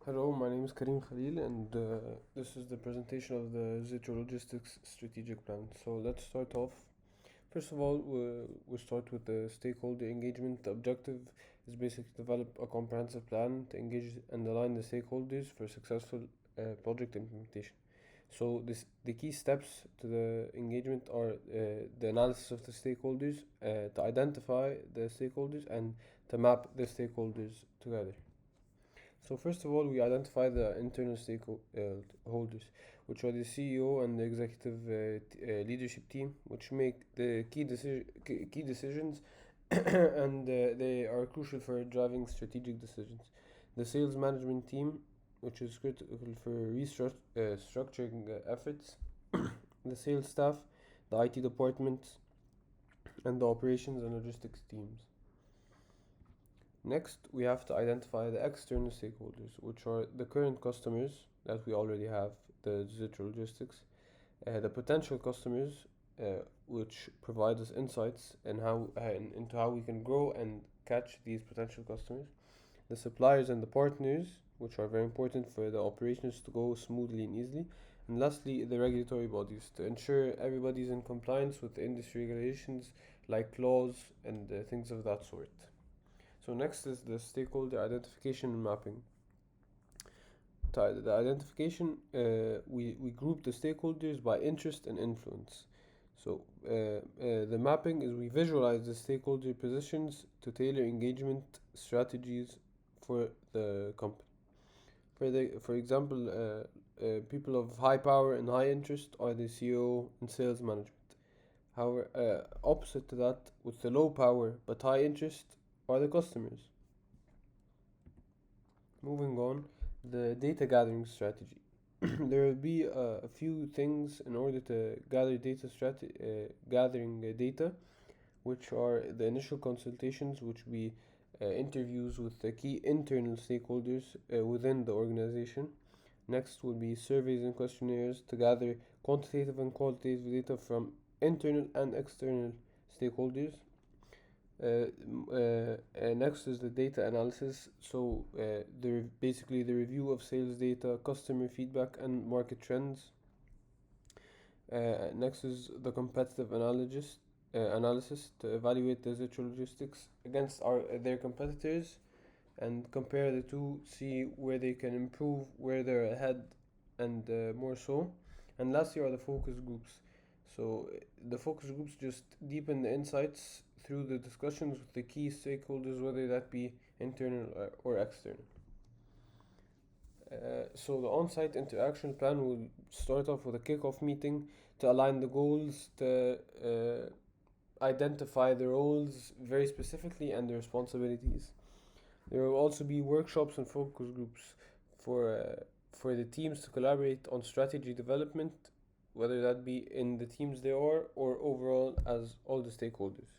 Hello, my name is Karim Khalil, and this is the presentation of the Zitro Logistics Strategic Plan. So let's start off. First of all, we start with the stakeholder engagement. The objective is basically to develop a comprehensive plan to engage and align the stakeholders for successful project implementation. So the key steps to the engagement are the analysis of the stakeholders, to identify the stakeholders, and to map the stakeholders together. So first of all, we identify the internal stakeholders, which are the CEO and the executive leadership team, which make the key decisions, and they are crucial for driving strategic decisions. The sales management team, which is critical for structuring efforts. The sales staff, the IT department, and the operations and logistics teams. Next, we have to identify the external stakeholders, which are the current customers that we already have, the digital logistics, the potential customers, which provide us insights and into how we can grow and catch these potential customers, the suppliers and the partners, which are very important for the operations to go smoothly and easily, and lastly, the regulatory bodies to ensure everybody is in compliance with the industry regulations like laws and things of that sort. So next is the stakeholder identification and mapping. The identification, we group the stakeholders by interest and influence. So the mapping is we visualize the stakeholder positions to tailor engagement strategies for the company. For example, people of high power and high interest are the CEO and sales management. However, opposite to that, with the low power but high interest, are the customers. Moving on, the data gathering strategy. There will be a few things in order to gathering data, which are the initial consultations, which be interviews with the key internal stakeholders within the organization. Next will be surveys and questionnaires to gather quantitative and qualitative data from internal and external stakeholders. Next is the data analysis. So basically the review of sales data, customer feedback, and market trends. Next is the competitive analysis to evaluate the digital logistics against their competitors and compare the two, see where they can improve, where they're ahead, and more so. And lastly are the focus groups. So the focus groups just deepen the insights through the discussions with the key stakeholders, whether that be internal or external. So the on-site interaction plan will start off with a kick-off meeting to align the goals, to identify the roles very specifically and the responsibilities. There will also be workshops and focus groups for the teams to collaborate on strategy development, whether that be in the teams they are or overall as all the stakeholders.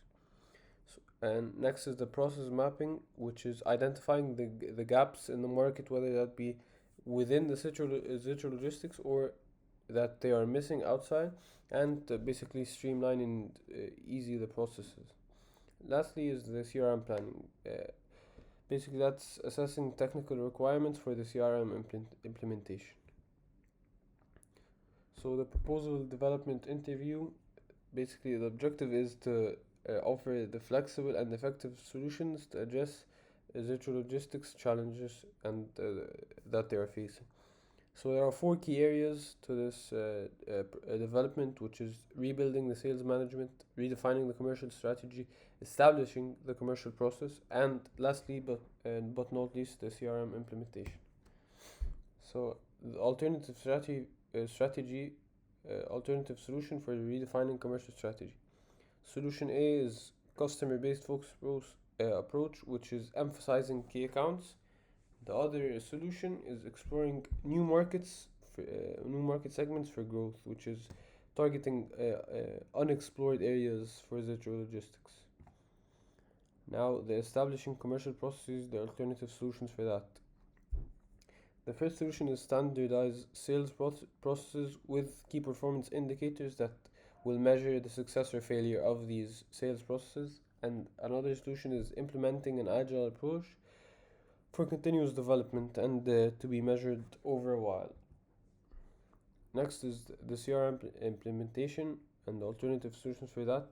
And next is the process mapping, which is identifying the gaps in the market, whether that be within the Zitro logistics or that they are missing outside, and basically streamlining easy the processes. Lastly is the CRM planning. Basically, that's assessing technical requirements for the CRM implementation. So the proposal development interview, basically the objective is to offer the flexible and effective solutions to address digital logistics challenges and that they are facing. So there are four key areas to this development, which is rebuilding the sales management, redefining the commercial strategy, establishing the commercial process, and lastly, but not least, the CRM implementation. So the alternative solution for redefining commercial strategy. Solution A is customer-based focus approach, which is emphasizing key accounts. The other solution is exploring new market segments for growth, which is targeting unexplored areas for digital logistics. Now, the establishing commercial processes, the alternative solutions for that. The first solution is standardized sales processes with key performance indicators that will measure the success or failure of these sales processes. And another solution is implementing an agile approach for continuous development and to be measured over a while. Next is the CRM implementation and the alternative solutions for that.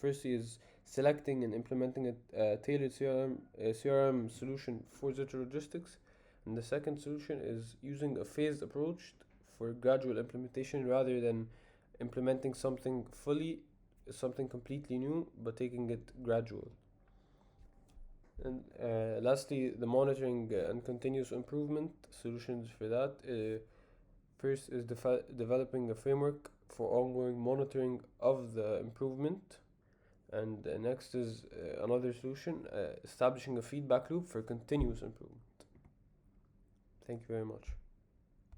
Firstly is selecting and implementing a tailored CRM solution for Zitro Logistics. And the second solution is using a phased approach for gradual implementation rather than implementing something completely new, but taking it gradual. And lastly, the monitoring and continuous improvement solutions for that. First is developing a framework for ongoing monitoring of the improvement. And next is another solution, establishing a feedback loop for continuous improvement. Thank you very much.